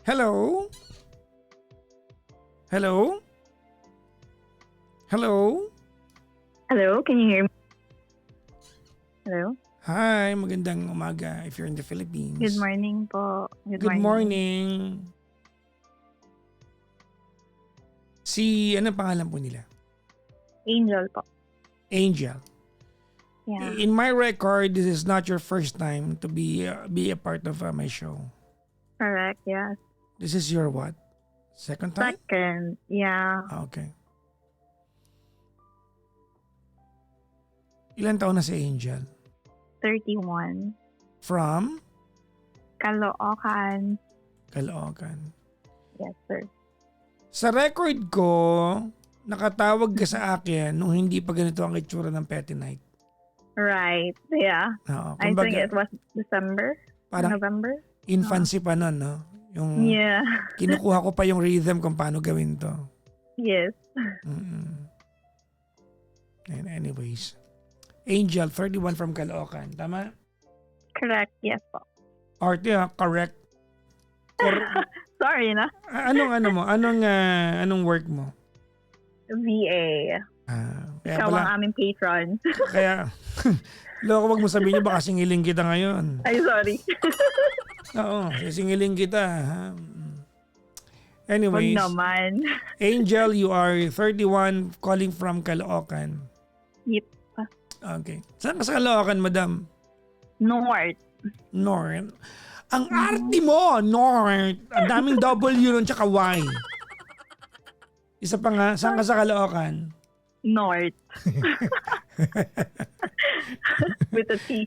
Hello? Hello? Hello? Hello, can you hear me? Hello? Hi, magandang umaga if you're in the Philippines. Good morning po. Good morning. Ano pangalan po nila? Angel po. Angel. Yeah. In my record, this is not your first time to be a part of my show. Correct, yes. This is your what? Second time? Second, yeah. Okay. Ilan taon na si Angel? 31. From? Caloocan. Caloocan. Yes, sir. Sa record ko, nakatawag ka sa akin nung hindi pa ganito ang itsura ng Petty Night. Right, yeah. Oo, I think kumbaga, it was December, parang November. infancy pa nun, no? Yung Yeah. kinukuha ko pa yung rhythm kung paano gawin to. Yes. And anyways, Angel, 31 from Caloocan. Tama? Correct, yes po. Arte ha, correct. Sorry na. Anong work mo? VA. Kaya Ikaw pala, ang aming patron. kaya, loko wag mo sabihin niyo baka singiling kita ngayon. Ay, sorry. Oo, singiling kita. Ha? Wag Anyways, naman. Angel, you are 31 calling from Caloocan. Yep. Okay. Saan ka sa Caloocan, madam? North. North. Ang arte mo, North. Ang daming W nun tsaka Y. Isa pa nga, saan ka sa Caloocan? North. With a T.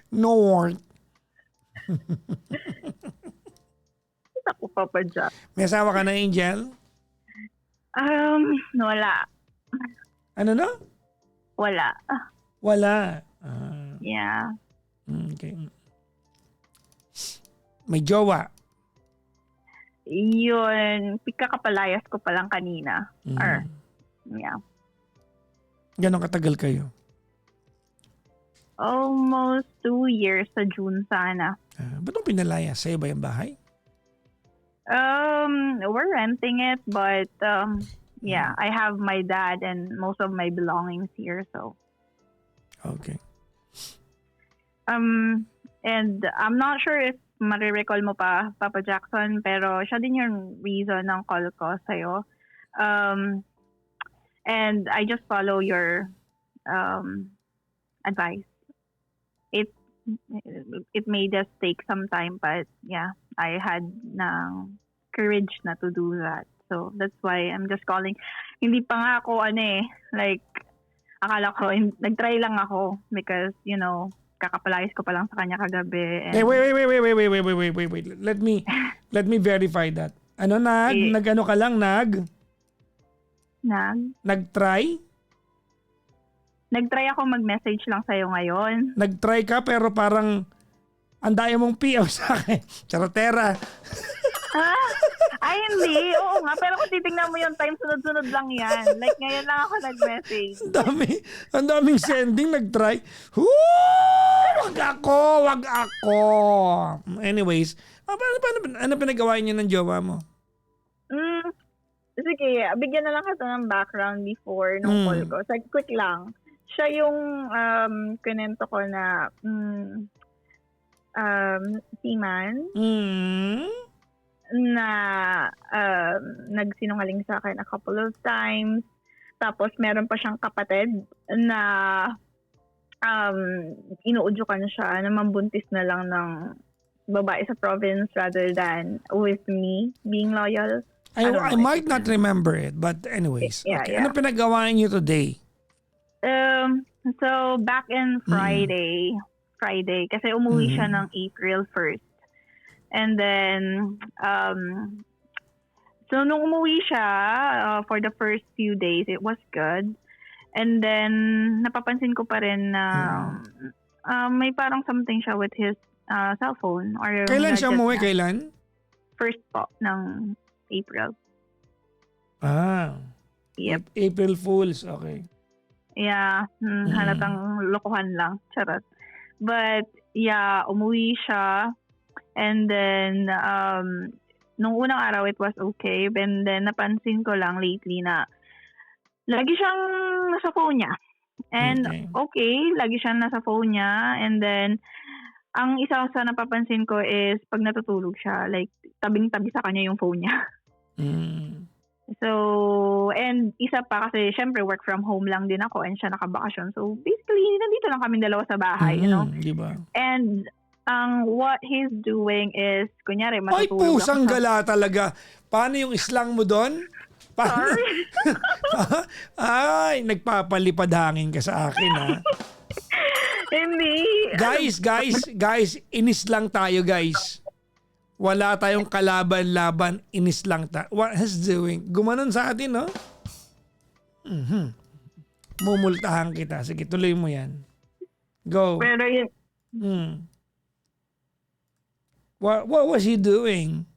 North. Ako pa pa dyan. May asawa ka na, Angel? Wala. Ano no? Wala. Wala. Yeah. Okay. May jowa. Yun, kakakapalayas ko pa lang kanina. Yeah. Ganon katagal kayo? Almost 2 years sa June sana. Ba't mo pinalaya? Sa'yo ba yung bahay? We're renting it, but yeah, I have my dad and most of my belongings here, so. Okay. And I'm not sure if marirecall mo pa, Papa Jackson, pero siya din yung reason ng call ko sa'yo. And I just follow your advice. It may just take some time, but yeah, I had ng courage na to do that. So that's why I'm just calling. Hindi pa nga ako like akala ko nagtry lang ako because kakapalayas ko pa lang sa kanya kagabi. And Wait. Let me verify that. Nag-ano ka lang, nag-try? Nag-try ako mag-message lang sa'yo ngayon. Nag-try ka pero parang ang daya mong PM sa akin. Charotera. Ay, hindi. Oo nga. Pero kung titignan mo yung time, sunod-sunod lang yan. Like, ngayon lang ako nag-message. Ang daming sending, nag-try. Wag ako. Anyways, ano pinagawa niyo ng jowa mo? Sige, bigyan na lang kita ng background before nung call ko. So, quick lang. Siya yung kinento ko na seaman na nagsinungaling sa akin a couple of times. Tapos meron pa siyang kapatid na inuudyukan siya na mambuntis na lang ng babae sa province rather than with me being loyal. I might not remember it, but anyways. Yeah, okay. yeah. Ano pinagawa niyo today? So back in Friday, kasi umuwi siya ng April 1st. And then, so nung umuwi siya, for the first few days, it was good. And then, napapansin ko pa rin na may parang something siya with his cellphone. Or Kailan siya umuwi? Kailan? First po ng April. Yep. April Fools, okay. Yeah, halatang lokohan lang. Charot. But, yeah, umuwi siya. And then, nung unang araw, it was okay. And then, napansin ko lang lately na lagi siyang nasa phone niya. And okay, lagi siyang nasa phone niya. And then, ang isa sa napapansin ko is pag natutulog siya, like, tabing-tabi sa kanya yung phone niya. So, and isa pa kasi, syempre, work from home lang din ako and siya nakabakasyon. So, basically, nandito lang kami dalawa sa bahay, you know? Diba? And, what he's doing is, kunyari, Ay, matutulog pusang ako sa... gala talaga. Paano yung slang mo doon? Paano? Sorry. Ay, nagpapalipad hangin ka sa akin, ha? Hindi. Guys, inis lang tayo, guys. Wala tayong kalaban-laban, inis lang tayo. What is doing? Gumanon sa atin, no? Mumultahan kita. Sige, tuloy mo yan. Go. Pero yun, What was he doing?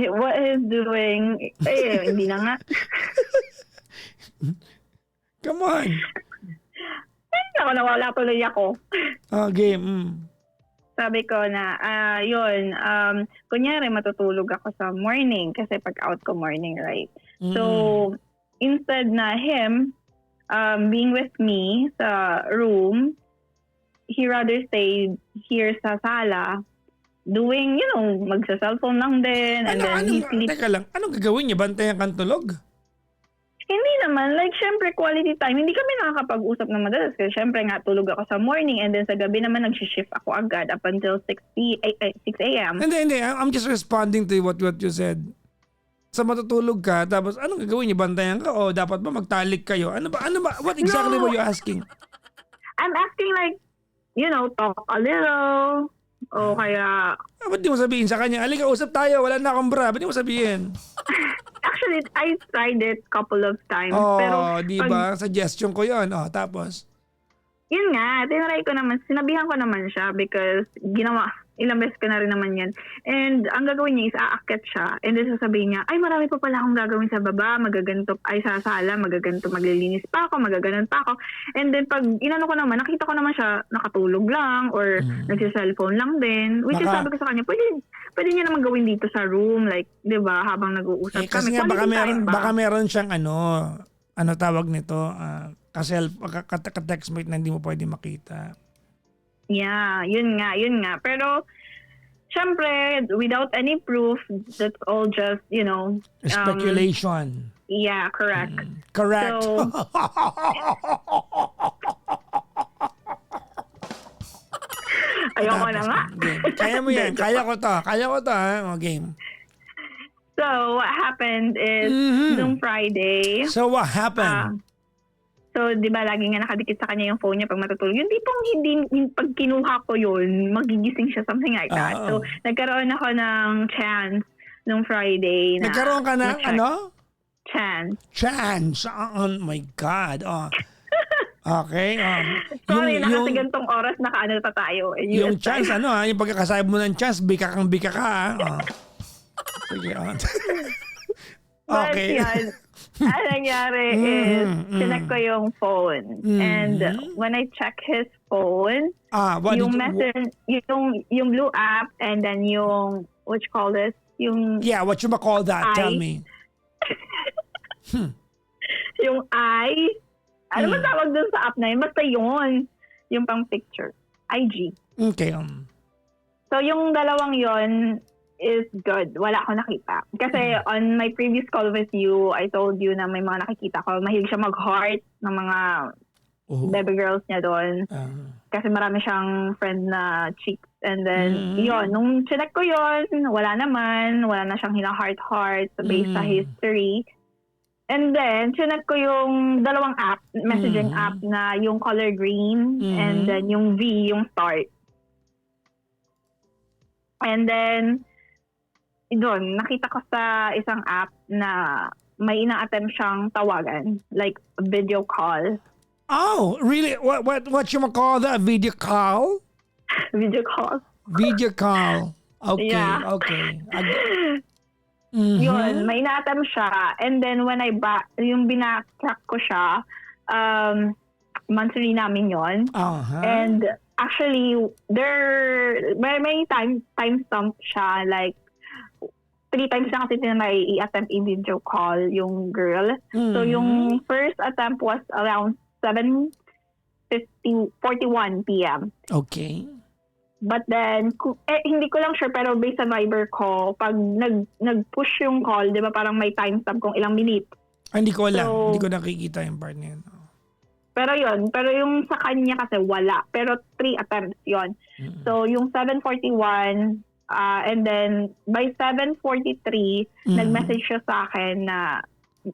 what he's doing, hindi na nga. Come on. Ako, nawala tuloy ako. Okay. Sabi ko na, yun, kunyari matutulog ako sa morning kasi pag out ko morning, right? So, instead na him being with me sa room, he rather stay here sa sala doing, magsa-cellphone lang din. And then he sleeps. Teka lang, anong gagawin niya? Bantayan kang tulog? Hindi naman. Like, syempre, quality time. Hindi kami nakakapag-usap ng madalas. Kasi syempre nga, tulog ako sa morning and then sa gabi naman, nag-shift ako agad up until 6 a.m. Hindi. I'm just responding to what you said. Sa matutulog ka, tapos anong gagawin niya? Bantayan ka o dapat ba magtalik kayo? Ano ba? What exactly were you asking? I'm asking like, talk a little. O kaya... Ba't di mo sabihin sa kanya? Alika, usap tayo. Wala na akong bra. Ba't di mo sabihin? Actually, I tried it couple of times. Oh, pero di ba? Suggestion ko yun. Oh, tapos? Yun nga, tinry ko naman. Sinabihan ko naman siya because ilang beses ko na rin naman yan. And ang gagawin niya is aakyat siya. And then sasabihin niya, ay marami pa pala akong gagawin sa baba. Sa sala, maglilinis pa ako, magaganon pa ako. And then pag inano ko naman, nakita ko naman siya nakatulog lang or nagsi-cellphone lang din. Which is sabi ko sa kanya, pwede niya naman gawin dito sa room. Like, di ba, habang nag-uusap kasi kami. Nga, baka meron siyang ano tawag nito, ka-textmate na hindi mo pwede makita. Yeah, yun nga. Pero, syempre, without any proof, that's all just, speculation. Yeah, correct. Correct. So, ayoko na nga. Kaya mo yan. Kaya ko to. Ha? Game. So, what happened is, nung Friday... So, what happened? So, di ba, lagi nga nakadikit sa kanya yung phone niya pag matutulog. Yung tipong pag kinuha ko yun, magigising siya, something like that. So, nagkaroon ako ng chance nung Friday na... Nagkaroon ka ng ano? Chance. Oh my God. Okay. Sorry, nakasigantong oras, nakaano pa tayo. Yung chance, yung pagkakasabi mo ng chance, bika ka. Sige, Okay. But yan, ang nangyari is, sinek ko yung phone. And when I check his phone, yung message, yung blue app, and then yung, what you call this? Yung... Yeah, what you call that? Tell me. Yung ano ba tawag dun sa app na yun? Basta yun. Yung pang picture. IG. Okay. So, yung dalawang yon is good. Wala akong nakita. Kasi on my previous call with you, I told you na may mga nakikita ko. Mahilig siya mag-heart ng mga baby girls niya doon. Kasi marami siyang friend na chicks. And then, yun. Nung chinek ko yun, wala naman. Wala na siyang hina-heart-heart based sa history. And then, chinek ko yung dalawang app, messaging app na yung color green and then yung V, yung start. And then, doon, nakita ko sa isang app na may ina-attempt siyang tawagan, like video call. Oh, really? What you call that? Video call? Video call. Video call. Okay, yeah. Okay. Yun, may ina-attempt siya. And then when yung binatrack ko siya, monthly namin yon. Aha. And actually, may timestamp siya, like 3 times na kasi tinry i-attempt i-video call yung girl. So yung first attempt was around 7:41 p.m. Okay. But then, hindi ko lang sure, pero based sa Viber ko, pag nag-push yung call, di ba parang may timestamp kung ilang minutes. Hindi ko alam. So, Hindi ko nakikita yung part na yun. Pero yung sa kanya kasi wala. Pero 3 attempts yon. So yung 7:41, and then by 7:43, nag-message siya sa akin na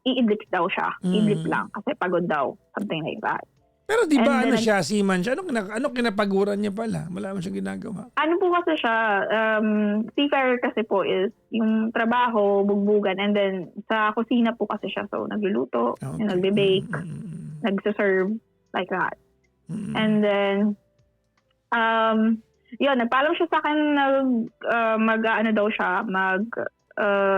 i-idlip daw siya. Idlip lang kasi pagod daw. Something like that. Pero di ba And ano then, siya, seaman siya? Ano kinapaguran niya pala? Wala mo siyang ginagawa. Ano po kasi siya, seafarer kasi po is yung trabaho, bugbugan, and then sa kusina po kasi siya. So nagluluto, Okay. nagbe-bake, nagsaserve, like that. And then, yun, nagpaalam siya sa akin na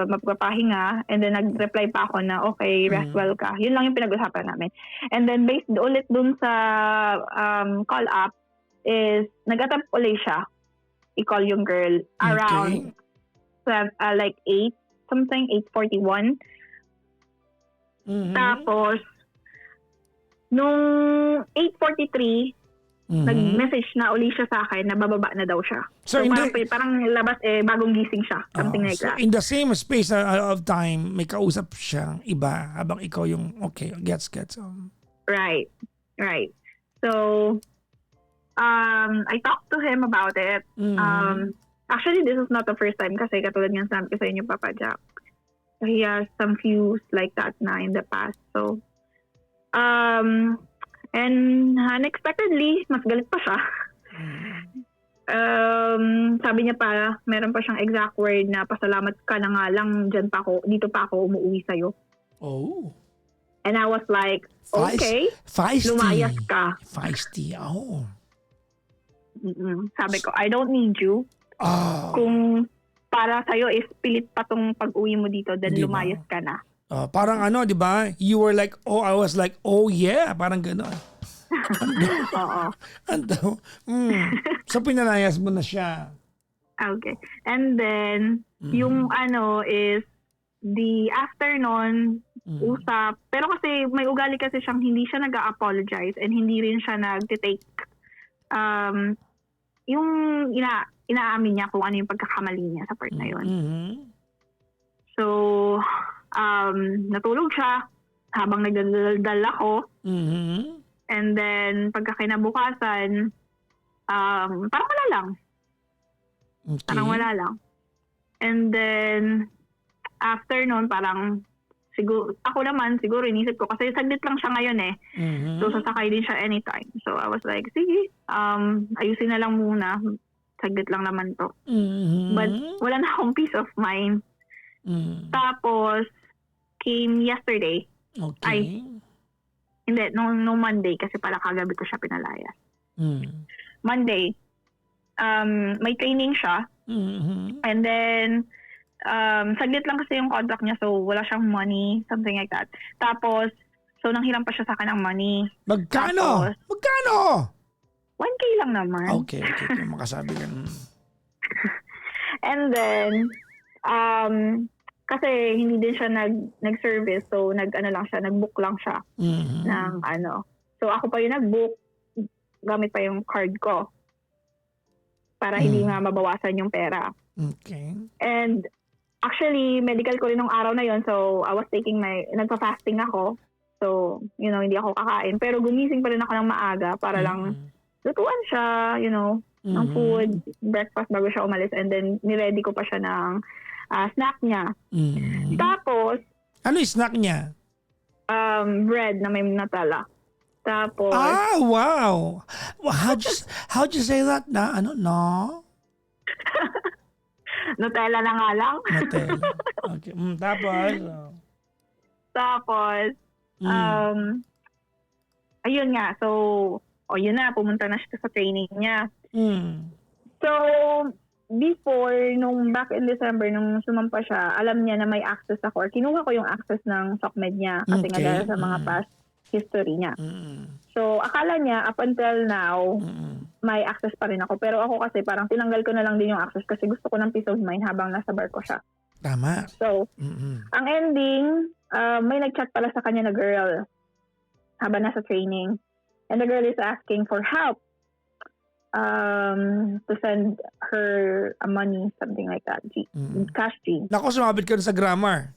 magpapahinga, and then nag-reply pa ako na okay, rest well ka. Yun lang yung pinag-usapan namin. And then based ulit dun sa call up is nag-attempt ulit siya i-call yung girl around like 8 something, 8:41. Tapos nung 8:43 nag-message na uli siya sa akin na bababa na daw siya. So, So parang labas bagong gising siya. Something like so that. in the same space of time, may kausap siyang iba habang ikaw yung okay, gets. Right. So, I talked to him about it. Actually, this is not the first time kasi katulad ng sabi ko sa inyo, Papa Jack. He has some views like that na in the past. So, and unexpectedly, mas galit pa siya. Sabi niya pa, meron pa siyang exact word na pasalamat ka na nga lang, dito pa ako umuwi sa'yo. Oh. And I was like, okay, Feisty. lumayas ka. Feisty, oh. Sabi ko, I don't need you. Oh. Kung para sa'yo is pilit pa tong pag-uwi mo dito, then Di ba? lumayas ka na. Parang ano, di ba? You were like, oh, I was like, oh yeah. Parang gano'n. Oo. So pinalayas mo na siya. Okay. And then, yung is, the afternoon, usap. Pero kasi may ugali kasi siyang hindi siya nag-apologize and hindi rin siya nag-take yung inaamin niya kung ano yung pagkakamali niya sa part na yun. So, natulog siya habang nagdadal ako. And then, pagkakinabukasan, parang wala lang. Okay. Parang wala lang. And then, after nun, parang, ako naman, siguro inisip ko, kasi saglit lang siya ngayon eh. So, sasakay din siya anytime. So, I was like, sige, ayusin na lang muna. Saglit lang naman to. But, wala na akong peace of mind. Tapos, came yesterday. Okay. Hindi, no Monday, kasi pala kagabi ko siya pinalayas. Monday, may training siya. And then, saglit lang kasi yung contract niya, so wala siyang money, something like that. Tapos, so nanghiram pa siya sa akin ng money. Magkano? Tapos, Magkano? 1K lang naman. Okay. Makasabi ka. And then, kasi hindi din siya nag-service, so nag-book lang siya ng ano. So ako pa yung nag-book, gamit pa yung card ko para hindi nga mabawasan yung pera. Okay. And actually, medical ko rin nung araw na yon, so I was taking nagpa-fasting ako. So, hindi ako kakain. Pero gumising pa rin ako ng maaga para lang lutuan siya, ng food, breakfast bago siya umalis. And then, niready ko pa siya ng snack niya. Tapos, ano yung snack niya? Bread na may Nutella. Tapos, wow! How'd you say that? No? Nutella na nga lang. Nutella. Okay. Tapos, ayun nga. So, yun na, pumunta na siya sa training niya. So, before, nung back in December, nung sumampa siya, alam niya na may access ako. Or kinuha ko yung access ng SOCMED niya kasi nga dahil sa mga past history niya. Mm. So, akala niya, up until now, Mm. may access pa rin ako. Pero ako kasi parang tinanggal ko na lang din yung access kasi gusto ko ng peace of mind habang nasa barko siya. Tama. So, Mm. ang ending, may nag-chat pala sa kanya na girl habang nasa training. And the girl is asking for help to send her money, something like that. Cash G. Naku, sumabit ka na sa grammar.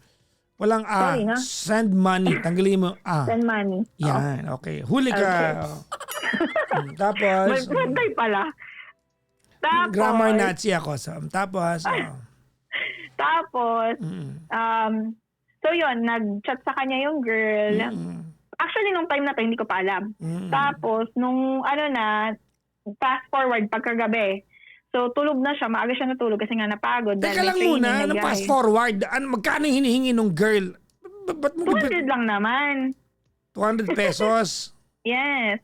Walang Sorry, ha? Send money. Tanggalin mo Send money. Yan, okay. Huli ka. Okay. Tapos, Magpantay pala. Tapos, grammar Nazi ako. So, tapos, Tapos, mm. so yun, nag-chat sa kanya yung girl. Mm. Actually, nung time na to, hindi ko pa alam. Mm. Tapos, nung fast forward, pagkagabi. So, tulog na siya. Maaga siya natulog kasi nga napagod. Teka lang muna, anong fast forward? Magkano hinihingi nung girl? Ba't mo 200 lang naman. 200 pesos? Yes.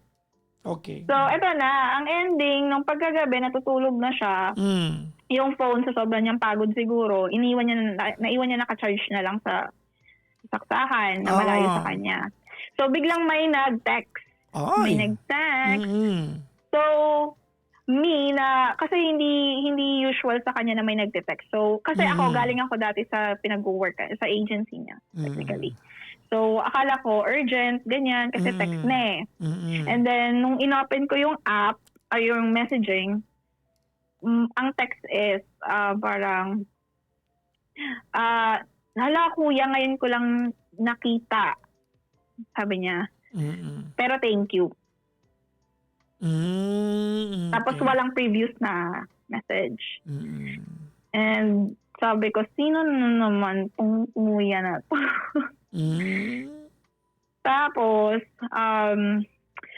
Okay. So, eto na. Ang ending, nung pagkagabi, natutulog na siya. Yung phone, sa sobrang niyang pagod siguro, naiwan niya naka-charge na lang sa saksahan na malayo sa kanya. So, biglang may nag-text. May nag-text. So, kasi hindi usual sa kanya na may nagte-text. So, kasi galing ako dati sa pinag-work, sa agency niya, technically. So, akala ko urgent, ganyan, kasi text na eh. And then, nung inopen ko yung app, ay yung messaging, ang text is parang, hala kuya, ngayon ko lang nakita, sabi niya. Pero thank you. Tapos walang previous na message. And sabi ko, sino naman tong umuya na to? Tapos,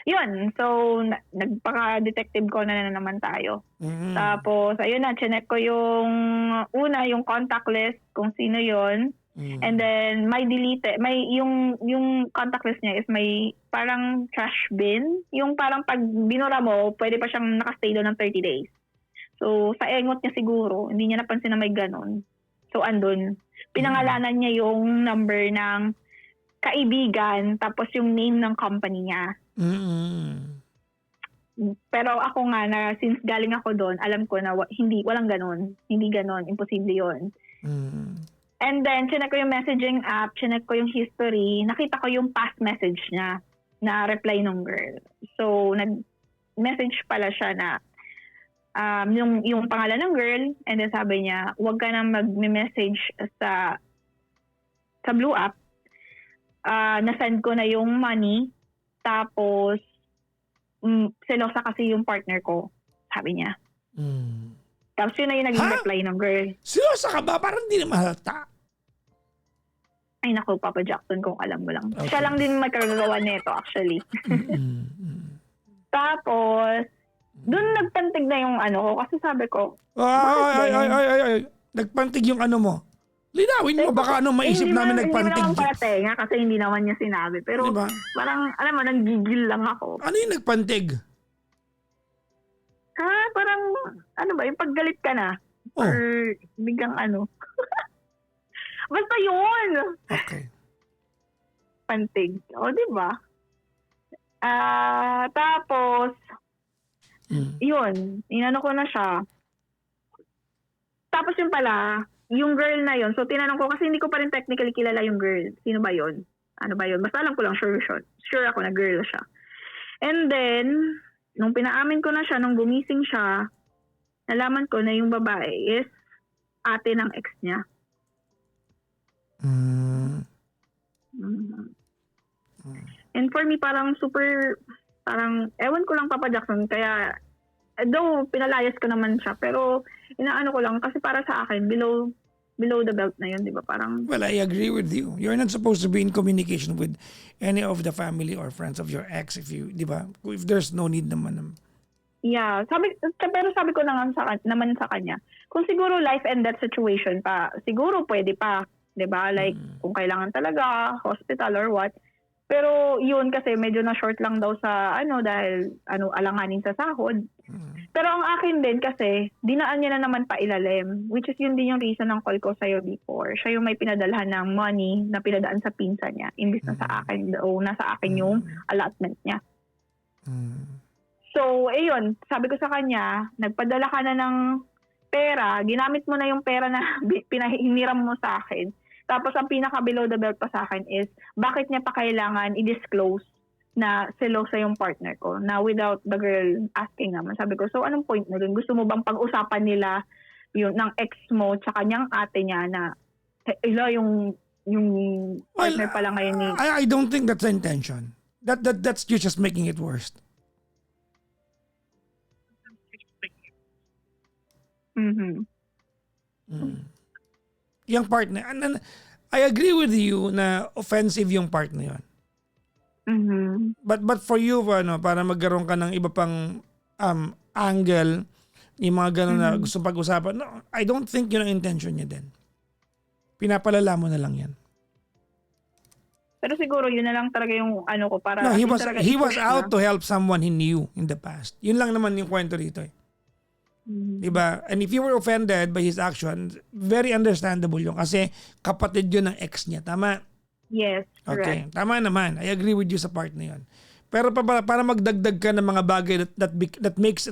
yun. So, nagpaka-detective ko na naman tayo. Tapos, ayun na, chinek ko yung contact list, kung sino yon. And then, yung contact list niya is may parang trash bin. Yung parang pag binura mo, pwede pa siyang nakastay doon ng 30 days. So, sa engot niya siguro, hindi niya napansin na may ganun. So, andun. Pinangalanan niya yung number ng kaibigan, tapos yung name ng company niya. Pero ako nga, since galing ako doon, alam ko na walang ganun. Hindi ganun. Imposible yun. And then, chinek ko yung messaging app, chinek ko yung history, nakita ko yung past message niya na reply nung girl. So, nag-message pala siya na yung pangalan ng girl, and then sabi niya, huwag ka na mag-message sa Blue App. Na-send ko na yung money, tapos selosa kasi yung partner ko, sabi niya. Tapos yun na yung naging reply ng girl. Seryoso ka ba? Parang hindi na mahalata. Ay naku, Papa Jackson, kung alam mo lang. Okay. Siya lang din magkagagawa nito actually. Tapos, dun nagpantig na yung ko. Kasi sabi ko, ay. Nagpantig yung ano mo. Linawin mo, baka maisip namin nagpantig. Hindi naman pala kasi hindi naman niya sinabi. Pero diba? Parang, alam mo, nanggigil lang ako. Ano yung nagpantig? Parang, yung paggalit ka na. Oh. Or biglang Basta yun. Okay. Pantig. O, diba? Tapos, yun, inano ko na siya. Tapos yun pala, yung girl na yun, so tinanong ko, kasi hindi ko pa rin technically kilala yung girl. Sino ba yun? Ano ba yun? Basta alam ko lang, sure ako na girl siya. And then, nung pinaamin ko na siya, nung gumising siya, nalaman ko na yung babae is ate ng ex niya. And for me, parang ewan ko lang, Papa Jackson, kaya, though pinalayas ko naman siya, pero inaano ko lang, kasi para sa akin, below the belt na yun, di ba? Parang... Well, I agree with you. You're not supposed to be in communication with any of the family or friends of your ex di ba? If there's no need naman. Yeah. Pero sabi ko naman sa kanya, kung siguro life and death situation pa, siguro pwede pa, di ba? Like, kung kailangan talaga, hospital or what. Pero yun kasi medyo na short lang daw sa dahil alanganin sa sahod. Pero ang akin din kasi, dinaan niya na naman pa ilalim. Which is yun din yung reason ng call ko sa'yo before. Siya yung may pinadalhan ng money na pinadaan sa pinsa niya. Imbis na sa akin, o nasa akin yung allotment niya. So, ayun, sabi ko sa kanya, nagpadala ka na ng pera, ginamit mo na yung pera na pinahiniram mo sa akin. Tapos ang pinaka below the belt pa sa akin is, bakit niya pa kailangan i-disclose na selosa yung partner ko na without the girl asking naman. Sabi ko, so anong point na dun? Gusto mo bang pag-usapan nila yung ng ex mo tsaka niyang ate niya na yung partner pala ngayon ni... I don't think that's the intention. That's you just making it worse. Yung partner, and I agree with you na offensive yung partner yun. But for you, para magkaroon ka ng iba pang angle, yung mga ganun na gusto pag-usapan, no, I don't think yun ang intention niya din. Pinapalala mo na lang yan. Pero siguro yun na lang talaga yung ko para... No, he was out to help someone he knew in the past. Yun lang naman yung kwento dito eh. Diba? And if you were offended by his actions, very understandable yun. Kasi kapatid yun ng ex niya. Tama? Yes, Okay. correct. Tama naman. I agree with you sa part na yun. Pero para magdagdag ka ng mga bagay that makes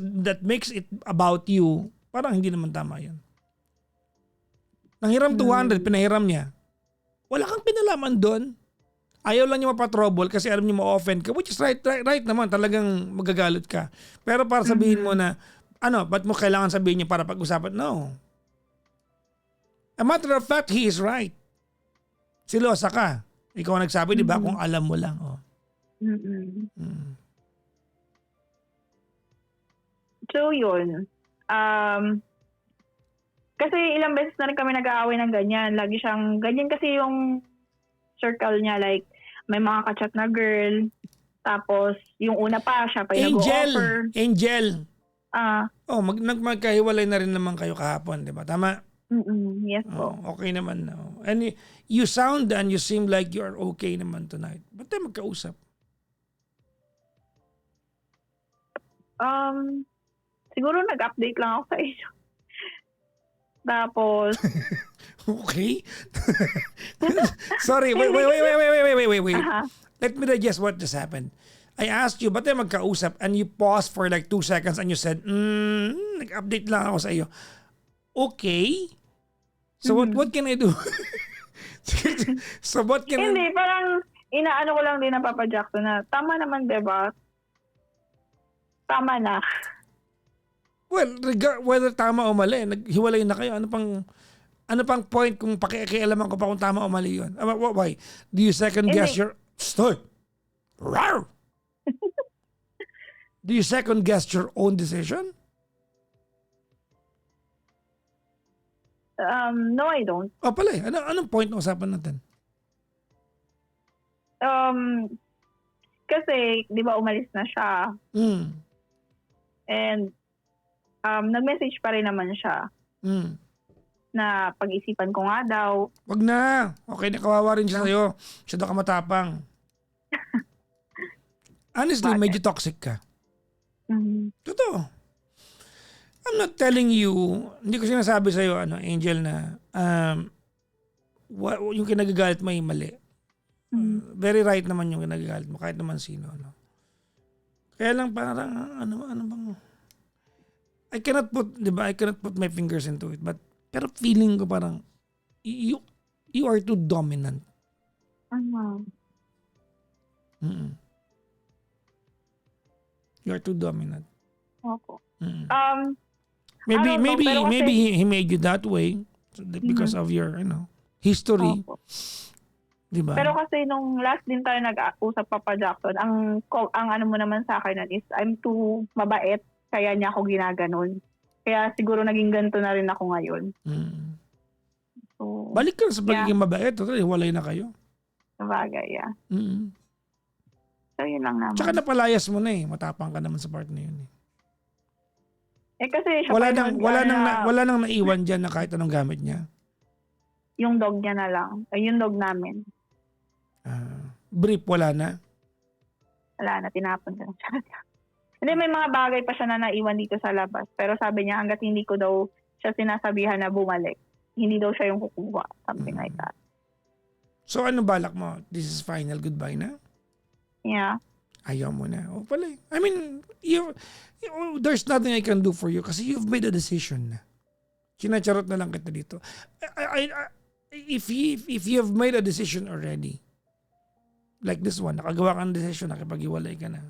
it about you, parang hindi naman tama yun. Nanghiram 200, pinahiram niya. Wala kang pinalaman doon. Ayaw lang niya mapatrouble kasi alam niya ma-offend ka. Which is right naman. Talagang magagalit ka. Pero para sabihin mo na, ba't mo kailangan sabihin niya para pag-usapan? No. A matter of fact, he is right. Silosa ka. Ikaw ang nagsabi, di ba? Kung alam mo lang. Oh. So, yun. Kasi ilang beses na rin kami nag-aaway ng ganyan. Lagi siyang, ganyan kasi yung circle niya. Like, may mga kachat na girl. Tapos, yung una pa, siya pa yung nag-o-offer. Angel. Magkahiwalay na rin naman kayo kahapon, di ba? Tama? Yes po. Okay naman na. And you sound and you seem like you are okay naman tonight. Ba't tayo magkausap? Siguro nag-update lang ako sa inyo. Tapos... Okay. Sorry, wait. Let me digest what just happened. I asked you, ba't tayo magkausap? And you paused for like 2 seconds and you said, nag-update lang ako sa iyo. Okay. So what can I do? So what can Hindi, parang inaano ko lang din na Papa Jackson na tama naman, diba? Tama na. Well, whether tama o mali, naghiwalay na kayo. Ano pang point kung pakikialaman ko pa kung tama o mali yun? Why? Do you second guess your... Stop! Rawr! Do you second guess your own decision? No, I don't. Pala eh. Anong point na usapan natin? Kasi, di ba umalis na siya? And, nag-message pa rin naman siya. Na pag-isipan ko nga daw. Wag na. Okay na, kawawa rin siya sa'yo. Siya daw ka matapang. Honestly, medyo toxic ka. Totoo. I'm not telling you, hindi ko sinasabi sa'yo, Angel, na yung kinagagalit mo ay mali. Very right naman yung kinagagalit mo, kahit naman sino. Kaya lang parang, ano bang, I cannot put my fingers into it, pero feeling ko parang, you are too dominant. You are too dominant. Opo. Maybe he made you that way because of your history. Opo. Diba? Pero kasi nung last din tayo nag-usap, Papa Jackson, ang ano mo naman sa akin is I'm too mabait kaya niya ako ginaganon. Kaya siguro naging ganito na rin ako ngayon. So, balik ka sa pagiging mabait. Walay na kayo. Sabagay, yeah. So yun lang naman. Tsaka napalayas mo na eh. Matapang ka naman sa part na yun eh. Kasi siya wala nang naiwan dyan na kahit anong gamit niya. Yung dog niya na lang. Yung dog namin. Brief, wala na? Wala na, tinapon ka na siya. Hindi, may mga bagay pa siya na naiwan dito sa labas. Pero sabi niya, hanggat hindi ko daw siya sinasabihan na bumalik, hindi daw siya yung kukuha. Something like that. So ano balak mo? This is final goodbye na? Yeah. Ayaw mo na. O pala eh. I mean, there's nothing I can do for you kasi you've made a decision na. Sinacharot na lang kita dito. If you have made a decision already, like this one, nakagawa ka ng decision, nakipag-iwalay ka na.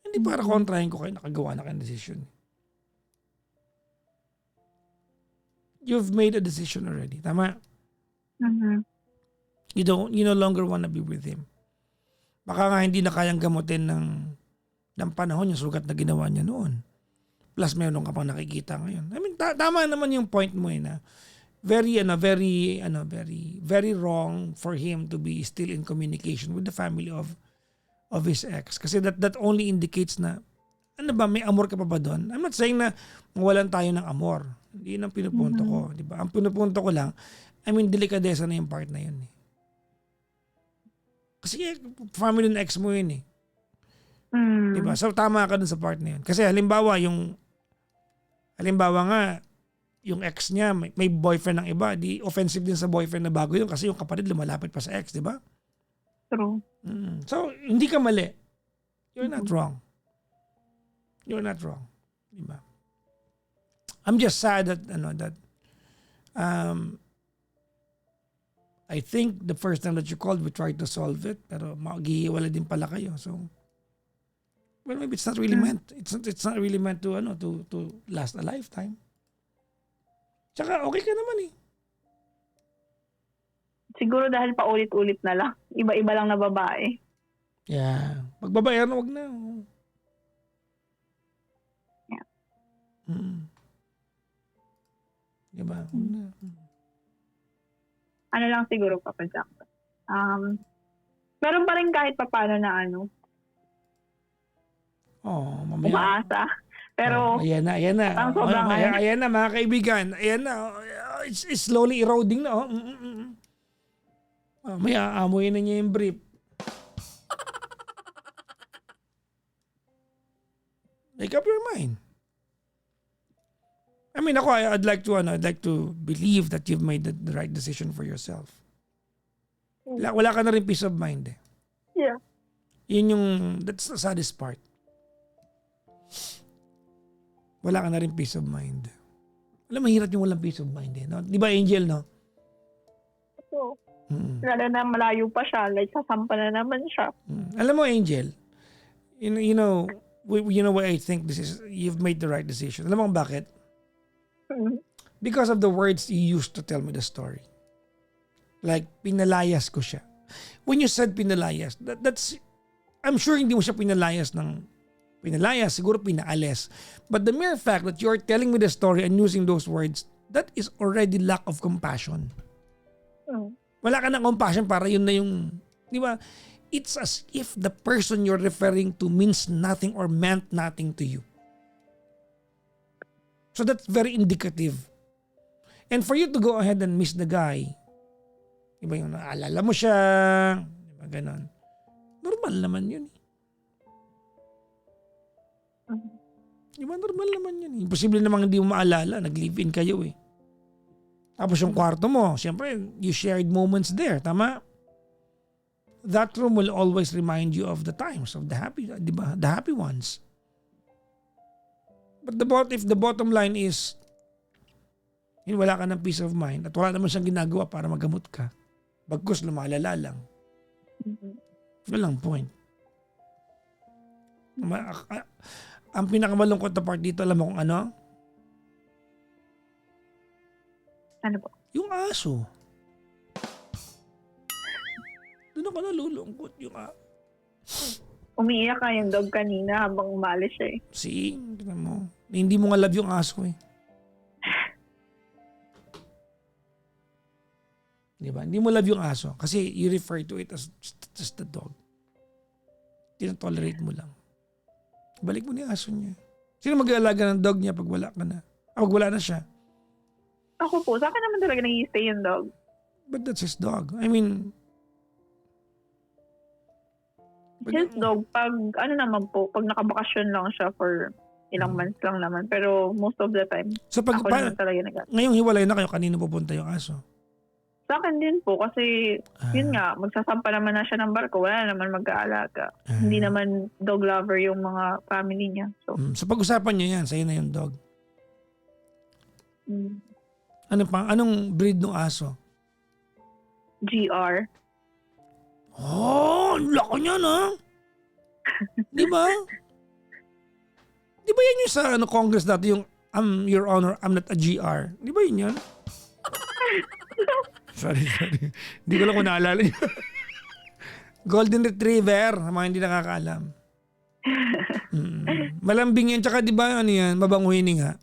Hindi para kontrahin ko kayo, nakagawa na ka ng decision. You've made a decision already. Tama? Mhm. You no longer wanna be with him. Baka nga hindi na kayang gamutin ng panahon yung sugat na ginawa niya noon. Plus meron ka pang nakikita ngayon. I mean, tama naman yung point mo na very wrong for him to be still in communication with the family of his ex. Kasi that only indicates na, ano ba, may amor ka pa ba doon? I'm not saying na mawalan tayo ng amor. Hindi yun ang pinupunto ko. Di ba? Ang pinupunto ko lang, I mean, delikadesa na yung part na yun eh. Kasi family ng ex mo yun eh. Mm. Diba? So tama ka dun sa part na yun. Kasi halimbawa nga, yung ex niya may boyfriend ng iba, di offensive din sa boyfriend na bago yun kasi yung kapatid lumalapit pa sa ex, di ba? True. So hindi ka mali. You're not wrong. You're not wrong. Diba? I'm just sad that I think the first time that you called, we tried to solve it, pero maghihiwalay din pala kayo. So, well, maybe it's not really meant. It's not really meant to last a lifetime. Tsaka okay ka naman eh. Siguro dahil paulit-ulit na lang. Iba-iba lang na babae. Yeah. Pagbabayaran, wag na. Yeah. Diba? Wag na. Ano lang siguro, Papa Jack. Meron pa rin kahit papano na Mamaya. umaasa. Pero, Ayan na. ang sobrang Ayan na mga kaibigan. Ayan na. It's slowly eroding na. May aamoy na niya yung brief. Make up your mind. I mean, ako, I'd like to believe that you've made the right decision for yourself. Wala ka na rin peace of mind eh. yeah. That's the saddest part. Wala ka na rin peace of mind. Alam, mahirap yung walang peace of mind eh. No? Di ba, Angel, no? So, lalo na malayo pa siya. Like, sasampa na naman siya. Alam mo, Angel, you know why I think you've made the right decision. Alam mo kung bakit? Because of the words you used to tell me the story. Like, pinalayas ko siya. When you said pinalayas, that's, I'm sure hindi mo siya pinalayas, siguro pinaalis. But the mere fact that you're telling me the story and using those words, that is already lack of compassion. Wala ka ng compassion para yun na yung, di ba? It's as if the person you're referring to means nothing or meant nothing to you. So that's very indicative. And for you to go ahead and miss the guy, iba yung naalala mo siya, diba ganon. Normal naman yun eh. Diba normal naman yun eh. Imposible namang hindi mo maalala, nag-live-in kayo eh. Tapos yung kwarto mo, siyempre, you shared moments there, tama? That room will always remind you of the times, of the happy, diba? The happy ones. But if the bottom line is wala ka ng peace of mind at wala naman siyang ginagawa para magamot ka, bagkus lumalala lang. Walang point. Ang pinakamalungkot na part dito, alam mo kung ano? Ano po? Yung aso. Doon ako nalulungkot yung Umiiyak ka yung dog kanina habang umalis siya eh. See, tignan mo. Hindi mo nga love yung aso eh. Diba? Hindi mo love yung aso kasi you refer to it as just the dog. Tinotolerate mo lang. Balik mo na yung aso niya. Sino mag-aalaga ng dog niya pag wala ka na? Pag wala na siya? Ako po, sa akin naman talaga nag-i-stay yung dog. But that's his dog. I mean, His dog, pag ano naman po, pag nakabakasyon lang siya for ilang months lang naman. Pero most of the time, So pag ako naman talaga ngayong hiwalay na kayo, kanino pupunta yung aso? Sa akin din po kasi yun nga, magsasampa naman na siya ng barko, wala naman mag-aalaga. Hindi naman dog lover yung mga family niya. So, So pag-usapan niyo yan, sa'yo na yung dog. mm, Anong breed ng aso? GR. Oh, ang laki niyan ha? Di ba? Di ba yan yung sa Congress dati yung Your Honor, I'm not a GR? Di ba yun yan? Sorry. Hindi ko lang kung naalala niyo. Golden Retriever, sa mga hindi nakakaalam. Malambing yan, tsaka di ba ano yan, mabanguhining ha?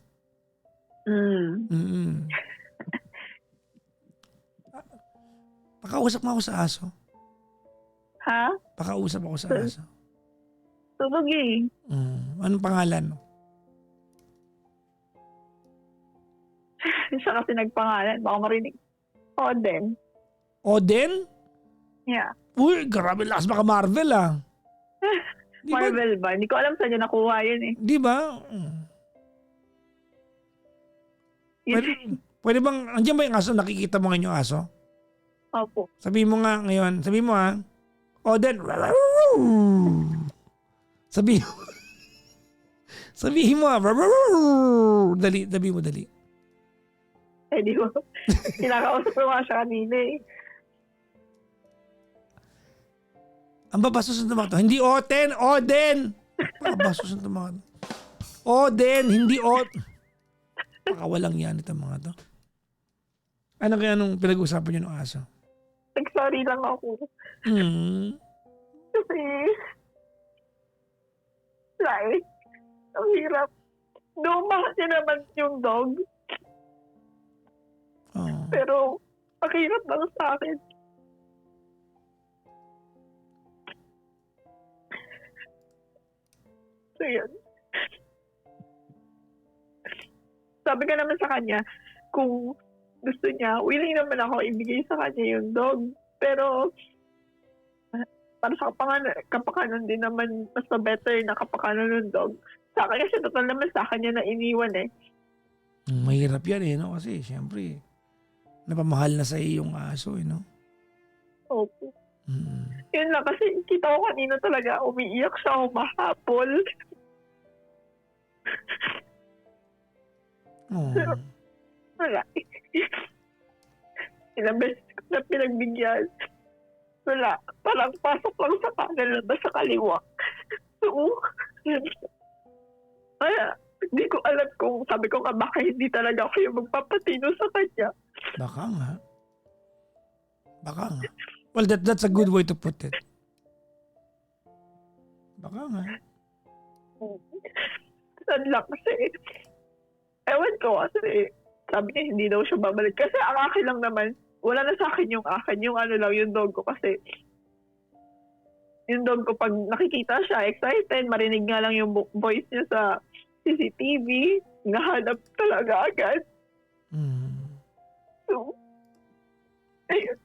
Pakausap mo ako sa aso. Ha? Pakausap ako sa aso. Tulog eh. Anong pangalan? Siya kasi nagpangalan. Baka marinig. Oden. Oden? Yeah. Uy, grabe lakas baka Marvel ah. Di ba? Marvel ba? Hindi ko alam saan niya nakuha yun eh. Di ba? Pwede bang, andiyan ba yung aso? Nakikita mo ngayon yung aso? Opo. Sabihin mo nga ngayon. Sabihin mo ha. Oden. Sabihin mo. Sabihin mo ha. Dali, sabihin mo dali. Eh di ba? Kinakausap ko nga siya kanina eh. Ang babastos ng mga to. Hindi Oten, Oden. Babastos ng mga to. Oden, hindi Pakawalang yan itong mga to. Ano kaya nung pinag-usapan nyo ng aso? Nag-sorry lang ako. Kasi, like, ang hirap. Dumakas niya naman yung dog. Oh. Pero, ang hirap lang sa akin. So, yun. Sabi ka naman sa kanya, kung gusto niya, willing naman ako ibigay sa kanya yung dog. Pero, para sa kapakanan din naman, mas better na kapakanan ng dog. Sa akin kasi total naman sa kanya na iniwan eh. Mahirap yan eh, no? Kasi, syempre, napamahal na sa iyo yung aso eh, no? Opo. Yun lang, kasi kita ko kanina talaga, umiiyak siya, humahapol. Pero, wala. Ilang beses ko na pinagbigyan. Wala. Parang pasok lang sa kanan na sa kaliwa. So, kaya, hindi ko alam kung sabi ko nga baka hindi talaga ako yung magpapatino sa kanya. Baka nga. Well, that's a good way to put it. Baka nga. Sadlak kasi, ewan ko kasi, sabi niya hindi daw siya babalik. Kasi ang akin lang naman, wala na sa akin yung akin. Yung ano lang, yung dog ko kasi, yung dog ko pag nakikita siya, excited, marinig nga lang yung voice niya sa CCTV, nahanap talaga agad. So, ayun.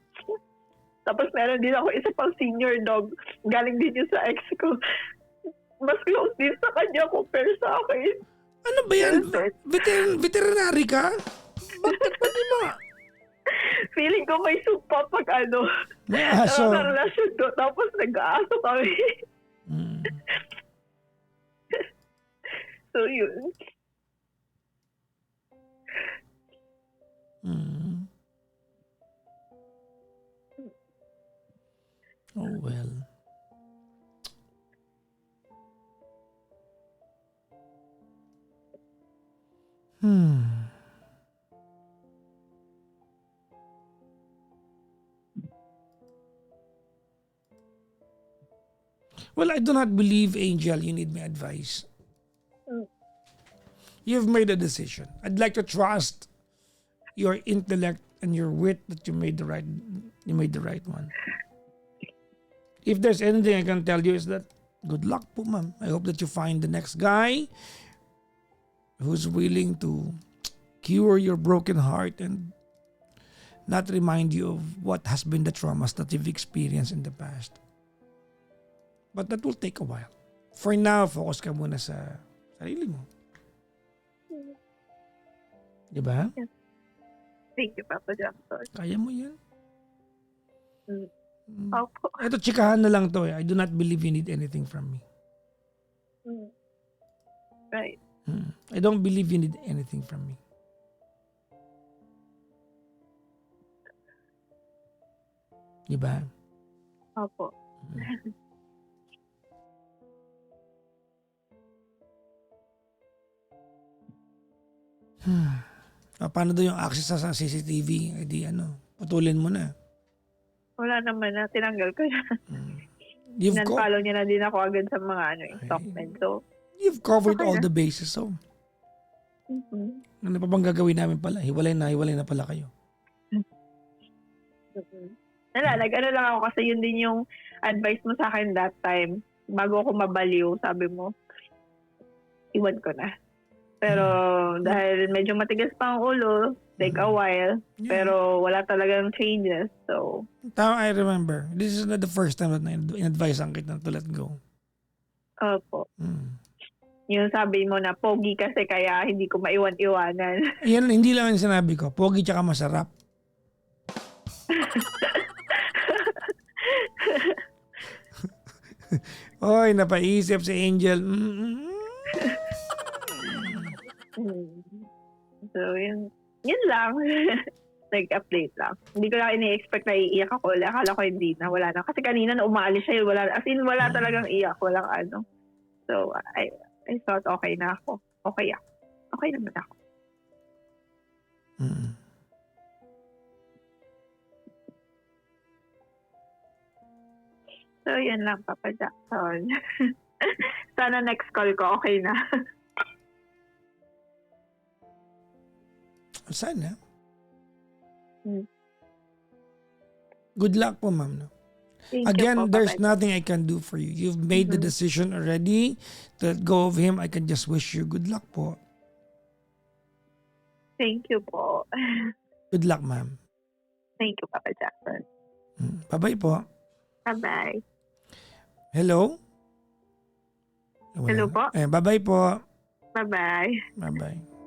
Tapos meron din ako isa pang senior dog. Galing din yun sa ex ko. Mas close din sa kanya compare sa akin. Ano ba yan? Veterinary ka? Bakit ba di ba? Feeling ko may sumpa pag ano. May aso. Nakarelasyon ko. Tapos nag-aaso kami. So yun. Oh well. Well, I do not believe, Angel, you need my advice. You've made a decision. I'd like to trust your intellect and your wit that you made the right one. If there's anything I can tell you is that good luck po, ma'am. I hope that you find the next guy who's willing to cure your broken heart and not remind you of what has been the traumas that you've experienced in the past. But that will take a while. For now, focus ka muna sa sarili mo. Diba? Thank you, Papa Jackson. Kaya mo yan. Opo. Ito, chikahan na lang to eh. I do not believe you need anything from me. Right. I don't believe you need anything from me. Diba? Opo. Paano daw yung access sa CCTV? Eh di putulin mo na. Wala naman na. Tinanggal ko na. You've, co- Follow niya na din ako agad sa mga stockmen. So, you've covered Okay all na. the bases. So, ano pa bang gagawin namin pala? Hiwalay na pala kayo. nag-ano lang ako kasi yun din yung advice mo sa akin that time. Bago ako mabaliw, sabi mo, iwan ko na. Pero dahil medyo matigas pa ang ulo, take a while. Yeah. Pero wala talagang changes. So, Tama, I remember. This is not the first time that in-advise ang kita to let go. opo. Yung sabi mo na pogi kasi kaya hindi ko maiwan-iwanan. Yan, hindi lang yung sinabi ko. Pogi tsaka masarap. Oy, napaisip si Angel. So, yun lang. Nag-update lang. Hindi ko lang ini-expect na iiyak ako. Akala ko hindi na. Wala na. Kasi kanina na umaalis siya. Wala talagang iyak. Walang ano. So, I thought okay na ako. Okay ako. Okay naman ako. So, yun lang, Papa Jackson. Sana next call ko, okay na. Sana. Good luck po, ma'am. No? Thank you Again, po, there's Papa. nothing I can do for you. You've made the decision already to let go of him. I can just wish you good luck po. Thank you po. Good luck, ma'am. Thank you, Papa Jackson. Bye-bye po. Bye-bye. Hello? Hello po? Bye-bye po. Bye-bye. Bye-bye.